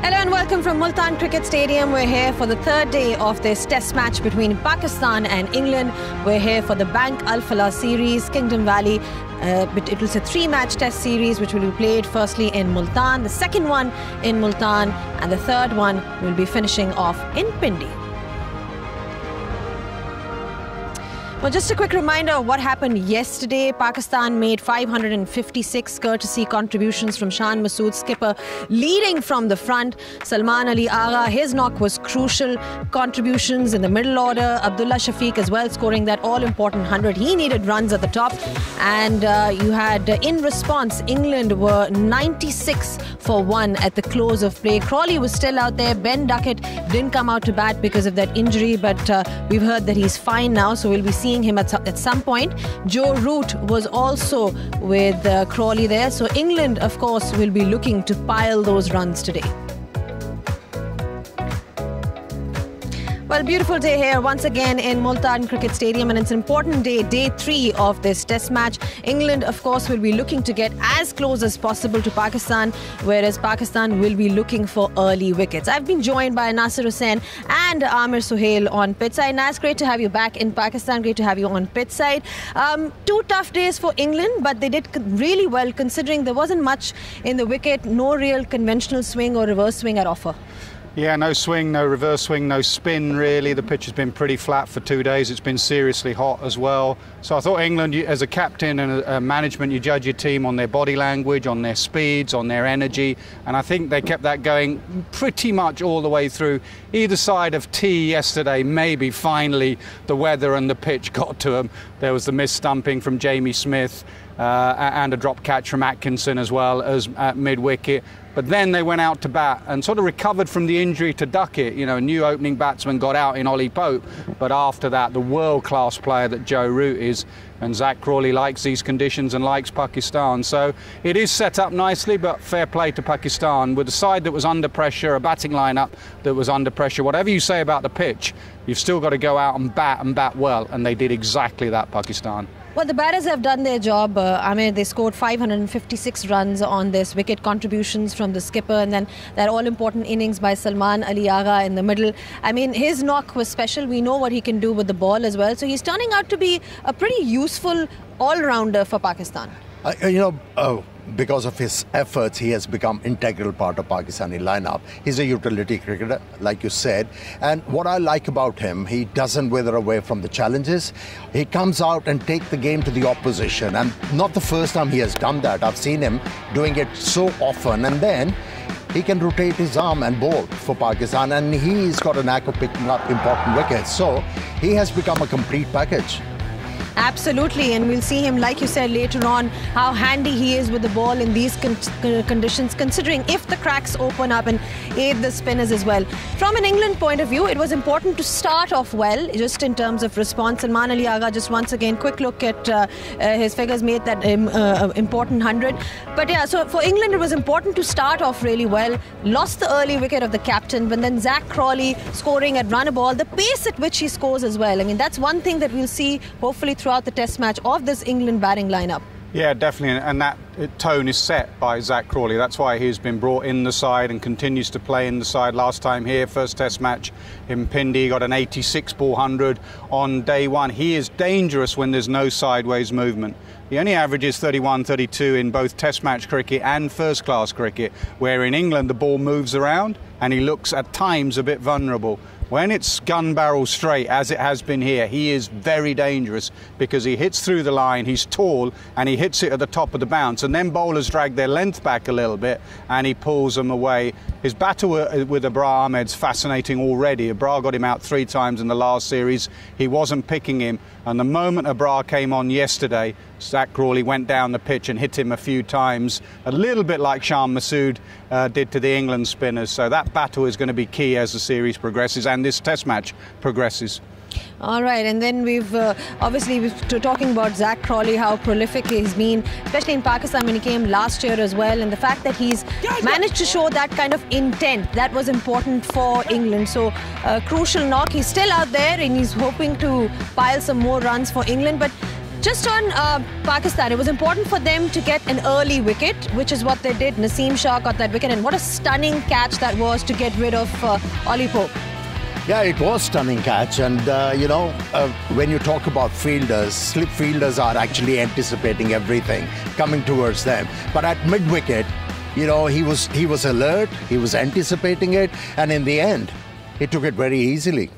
Hello and welcome from Multan Cricket Stadium. We're here for the third day of this test match between Pakistan and England. We're here for the Bank Al Falah series, Kingdom Valley. It was a three-match test series which will be played firstly in Multan, the second one in Multan, and the third one will be finishing off in Pindi. Well, just a quick reminder of what happened yesterday. Pakistan made 556 courtesy contributions from Shan Masood, skipper, leading from the front. Salman Ali Agha, his knock was crucial. Contributions in the middle order. Abdullah Shafiq as well, scoring that all-important 100. He needed runs at the top. And you had, in response, England were 96 for 1 at the close of play. Crawley was still out there. Ben Duckett didn't come out to bat because of that injury, but we've heard that he's fine now, so we'll be seeing him at some point. Joe Root was also with Crawley there. So England, of course, will be looking to pile those runs today. Well, beautiful day here once again in Multan Cricket Stadium, and it's an important day, day 3 of this test match. England, of course, will be looking to get as close as possible to Pakistan, whereas Pakistan will be looking for early wickets. I've been joined by Nasir Hussain and Amir Suhail on pitch side. Nas, great to have you back in Pakistan. Great to have you on pitch side. 2 tough days for England, but they did really well considering there wasn't much in the wicket, no real conventional swing or reverse swing at offer. Yeah, no swing, no reverse swing, no spin really. The pitch has been pretty flat for 2 days. It's been seriously hot as well. So I thought England, as a captain and a management, you judge your team on their body language, on their speeds, on their energy. And I think they kept that going pretty much all the way through. Either side of tea yesterday, maybe finally the weather and the pitch got to them. There was the missed-stumping from Jamie Smith and a drop catch from Atkinson as well as at mid-wicket. But then they went out to bat and sort of recovered from the injury to Duckett. You know, a new opening batsman got out in Ollie Pope. But after that, the world-class player that Joe Root is, and Zach Crawley likes these conditions and likes Pakistan. So it is set up nicely, but fair play to Pakistan. With a side that was under pressure, a batting lineup that was under pressure, whatever you say about the pitch, you've still got to go out and bat well. And they did exactly that, Pakistan. Well, the batters have done their job. Amir, they scored 556 runs on this, wicket contributions from the skipper, and then that all-important innings by Salman Ali Agha in the middle. I mean, his knock was special. We know what he can do with the ball as well. So he's turning out to be a pretty useful all-rounder for Pakistan. Because of his efforts, he has become integral part of Pakistani lineup. He's a utility cricketer, like you said. And what I like about him, he doesn't wither away from the challenges. He comes out and takes the game to the opposition. And not the first time he has done that. I've seen him doing it so often. And then he can rotate his arm and bowl for Pakistan. And he's got a knack of picking up important wickets. So he has become a complete package. Absolutely, and we'll see him, like you said, later on, how handy he is with the ball in these conditions, considering if the cracks open up and aid the spinners as well. From an England point of view, it was important to start off well, just in terms of response. Salman Ali Agha, just once again, quick look at his figures, made that important 100. But yeah, so for England, it was important to start off really well. Lost the early wicket of the captain, but then Zach Crawley scoring at run a ball, the pace at which he scores as well. I mean, that's one thing that we'll see, hopefully, throughout the test match of this England batting lineup. Yeah, definitely, and that tone is set by Zach Crawley. That's why he's been brought in the side and continues to play in the side. Last time here, first test match in Pindi, got an 86 ball 100 on day 1. He is dangerous when there's no sideways movement. He only averages 31, 32 in both test match cricket and first class cricket, where in England the ball moves around and he looks at times a bit vulnerable. When it's gun barrel straight, as it has been here, he is very dangerous because he hits through the line, he's tall, and he hits it at the top of the bounce. And then bowlers drag their length back a little bit, and he pulls them away. His battle with Abrar Ahmed's fascinating already. Abrar got him out 3 times in the last series. He wasn't picking him. And the moment Abrar came on yesterday, Zach Crawley went down the pitch and hit him a few times, a little bit like Shan Masood did to the England spinners. So that battle is going to be key as the series progresses and this test match progresses. All right, and then we've talking about Zach Crawley, how prolific he's been, especially in Pakistan when he came last year as well, and the fact that he's managed to show that kind of intent, that was important for England. So crucial knock. He's still out there and he's hoping to pile some more runs for England, but Just on Pakistan, it was important for them to get an early wicket, which is what they did. Naseem Shah got that wicket, and what a stunning catch that was to get rid of Ollie Pope. Yeah, it was stunning catch, and when you talk about fielders, slip fielders are actually anticipating everything coming towards them. But at mid-wicket, he was alert, he was anticipating it, and in the end, he took it very easily.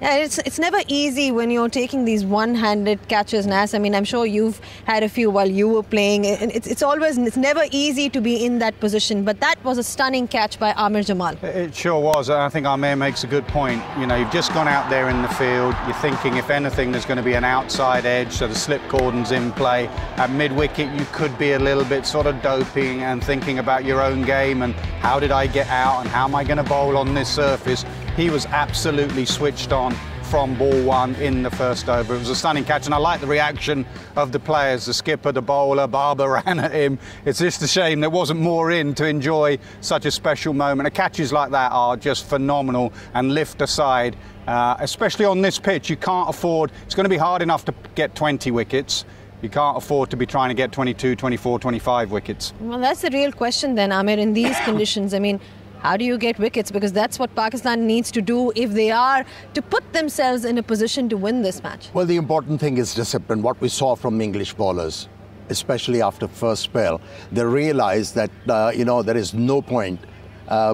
Yeah, it's never easy when you're taking these one-handed catches, Nas. I mean, I'm sure you've had a few while you were playing. It's never easy to be in that position. But that was a stunning catch by Amir Jamal. It sure was. I think Amir makes a good point. You've just gone out there in the field. You're thinking, if anything, there's going to be an outside edge, so the slip cordon's in play. At mid-wicket, you could be a little bit sort of doping and thinking about your own game and how did I get out and how am I going to bowl on this surface. He was absolutely switched on from ball one in the first over. It was a stunning catch, and I like the reaction of the players, the skipper, the bowler. Barber ran at him. It's just a shame there wasn't more in to enjoy such a special moment. Catches like that are just phenomenal and lift aside, especially on this pitch. You can't afford, it's going to be hard enough to get 20 wickets. You can't afford to be trying to get 22, 24, 25 wickets. Well, that's the real question then, Amir, in these conditions. I mean, how do you get wickets? Because that's what Pakistan needs to do if they are to put themselves in a position to win this match. Well, the important thing is discipline. What we saw from English bowlers, especially after first spell, they realized that, there is no point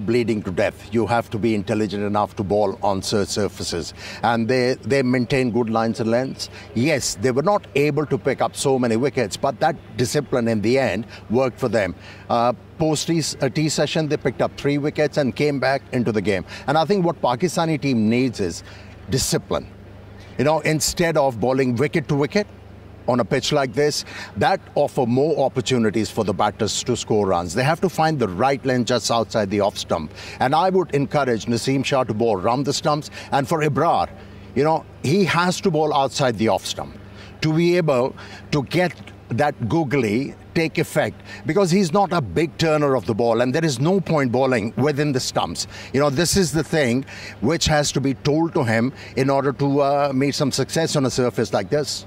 bleeding to death. You have to be intelligent enough to bowl on surfaces. And they maintain good lines and lengths. Yes, they were not able to pick up so many wickets, but that discipline in the end worked for them. Post-tea session, they picked up 3 wickets and came back into the game. And I think what Pakistani team needs is discipline. Instead of bowling wicket to wicket on a pitch like this, that offer more opportunities for the batters to score runs. They have to find the right length just outside the off stump. And I would encourage Naseem Shah to bowl round the stumps. And for Ibrar, he has to bowl outside the off stump to be able to get that googly take effect, because he's not a big turner of the ball and there is no point bowling within the stumps. This is the thing which has to be told to him in order to meet some success on a surface like this.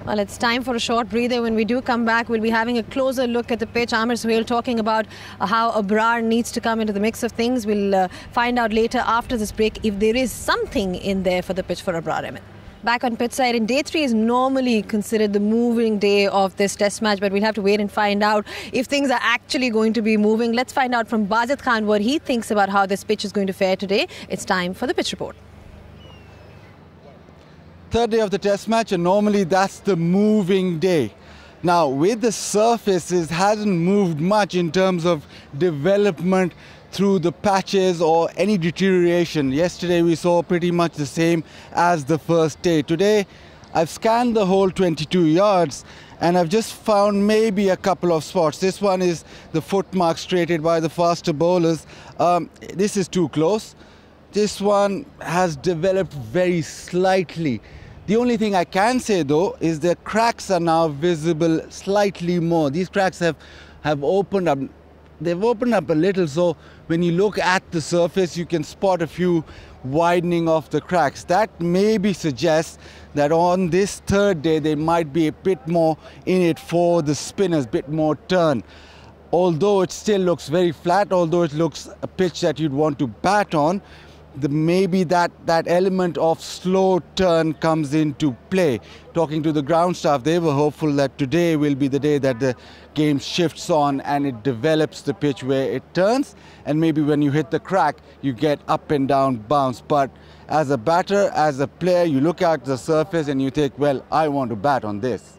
Well, it's time for a short breather. When we do come back, we'll be having a closer look at the pitch. Amir Suhail talking about how Abrar needs to come into the mix of things. We'll find out later after this break if there is something in there for the pitch for Abrar Ahmed. Back on pitch side, and day 3 is normally considered the moving day of this test match, but we'll have to wait and find out if things are actually going to be moving. Let's find out from Bazid Khan what he thinks about how this pitch is going to fare today. It's time for the pitch report. Third day of the test match, and normally that's the moving day. Now, with the surface, it hasn't moved much in terms of development through the patches or any deterioration. Yesterday we saw pretty much the same as the first day. Today I've scanned the whole 22 yards and I've just found maybe a couple of spots. This one is the footmarks created by the faster bowlers. This is too close. This one has developed very slightly. The only thing I can say though is the cracks are now visible slightly more. These cracks have opened up. They've opened up a little, so when you look at the surface you can spot a few widening of the cracks. That maybe suggests that on this third day there might be a bit more in it for the spinners, bit more turn. Although it still looks very flat, although it looks a pitch that you'd want to bat on, maybe that element of slow turn comes into play. Talking to the ground staff, they were hopeful that today will be the day that the game shifts on and it develops the pitch where it turns, and maybe when you hit the crack you get up and down bounce. But as a batter, as a player, you look at the surface and you think, well, I want to bat on this.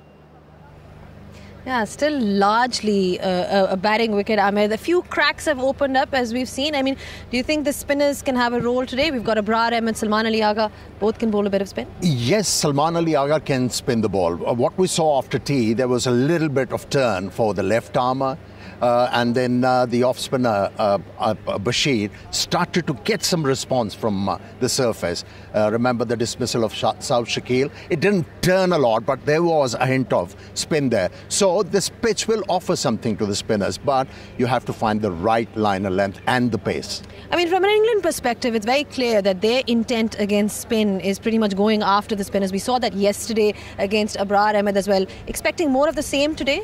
Yeah, still largely a batting wicket, Ahmed. A few cracks have opened up, as we've seen. I mean, do you think the spinners can have a role today? We've got Abrar Ahmed, Salman Ali Agha. Both can bowl a bit of spin. Yes, Salman Ali Agha can spin the ball. What we saw after tea, there was a little bit of turn for the left armer. and then the off spinner Bashir started to get some response from the surface. Remember the dismissal of South Shakil? It didn't turn a lot, but there was a hint of spin there. So this pitch will offer something to the spinners, but you have to find the right liner length and the pace. I mean, from an England perspective, it's very clear that their intent against spin is pretty much going after the spinners. We saw that yesterday against Abrar Ahmed as well. Expecting more of the same today?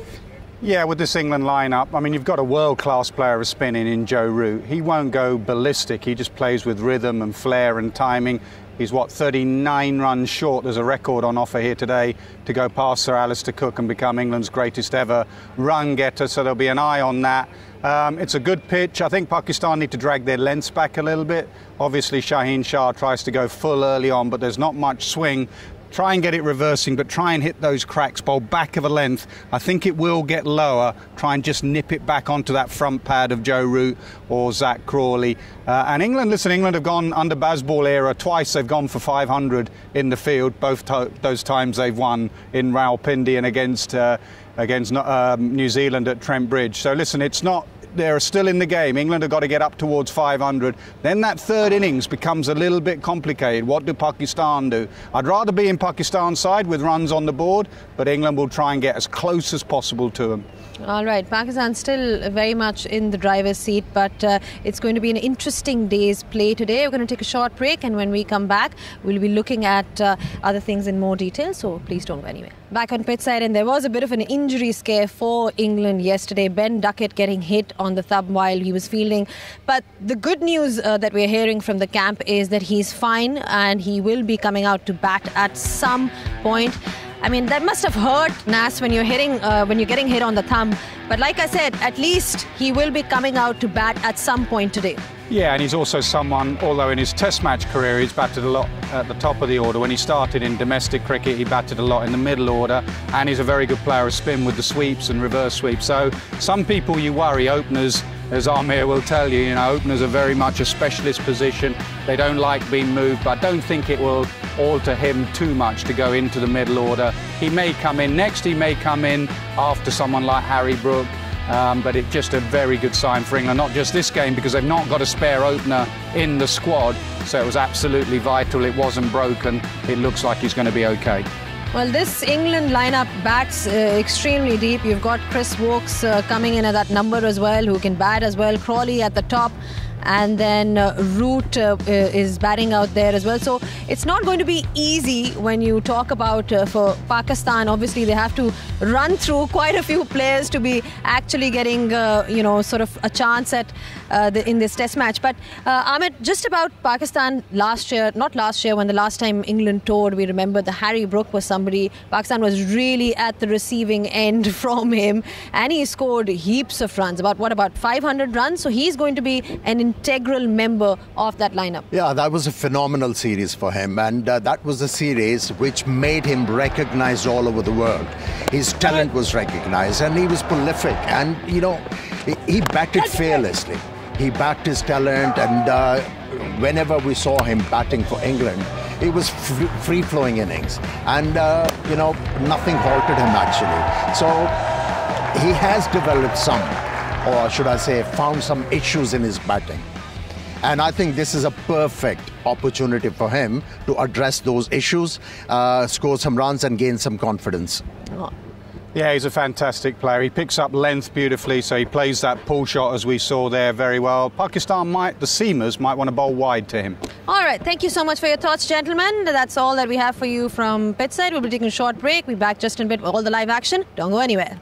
Yeah, with this England lineup, I mean, you've got a world-class player of spinning in Joe Root. He won't go ballistic. He just plays with rhythm and flair and timing. He's, 39 runs short. There's a record on offer here today to go past Sir Alistair Cook and become England's greatest ever run getter, so there'll be an eye on that. It's a good pitch. I think Pakistan need to drag their lengths back a little bit. Obviously, Shaheen Shah tries to go full early on, but there's not much swing. Try and get it reversing, but try and hit those cracks, bowl back of a length. I think it will get lower. Try and just nip it back onto that front pad of Joe Root or Zach Crawley. And England, listen, England have gone under Bazball era twice. They've gone for 500 in the field. Both those times they've won in Rawalpindi and against New Zealand at Trent Bridge. So listen, it's not. They're still in the game. England have got to get up towards 500. Then that third innings becomes a little bit complicated. What do Pakistan do? I'd rather be in Pakistan's side with runs on the board, but England will try and get as close as possible to them. All right, Pakistan still very much in the driver's seat, but it's going to be an interesting day's play today. We're going to take a short break, and when we come back, we'll be looking at other things in more detail, so please don't go anywhere. Back on pitch side, and there was a bit of an injury scare for England yesterday. Ben Duckett getting hit on the thumb while he was fielding. But the good news that we're hearing from the camp is that he's fine and he will be coming out to bat at some point. I mean, that must have hurt, Nas, when you're getting hit on the thumb. But like I said, at least he will be coming out to bat at some point today. Yeah, and he's also someone, although in his test match career he's batted a lot at the top of the order. When he started in domestic cricket, he batted a lot in the middle order, and he's a very good player of spin with the sweeps and reverse sweeps. So some people you worry, openers, as Amir will tell you, openers are very much a specialist position. They don't like being moved, but I don't think it will alter him too much to go into the middle order. He may come in next, he may come in after someone like Harry Brook. But it's just a very good sign for England, not just this game, because they've not got a spare opener in the squad, so it was absolutely vital. It wasn't broken. It looks like he's going to be okay. Well, this England lineup bats extremely deep. You've got Chris Woakes coming in at that number as well, who can bat as well. Crawley at the top. And then Root is batting out there as well. So it's not going to be easy when you talk about for Pakistan. Obviously, they have to run through quite a few players to be actually getting, sort of a chance at in this test match. But Ahmed, just about Pakistan when the last time England toured, we remember the Harry Brook was somebody. Pakistan was really at the receiving end from him, and he scored heaps of runs. About 500 runs. So he's going to be an integral member of that lineup. Yeah, that was a phenomenal series for him, and that was a series which made him recognized all over the world. His talent was recognized, and he was prolific, and he batted fearlessly. He backed his talent, and whenever we saw him batting for England, it was free-flowing innings, and nothing halted him actually. So he has developed some, or should I say, found some issues in his batting. And I think this is a perfect opportunity for him to address those issues, score some runs and gain some confidence. Yeah, he's a fantastic player. He picks up length beautifully, so he plays that pull shot as we saw there very well. Pakistan the seamers might want to bowl wide to him. All right, thank you so much for your thoughts, gentlemen. That's all that we have for you from pitchside. We'll be taking a short break. We'll be back just in a bit with all the live action. Don't go anywhere.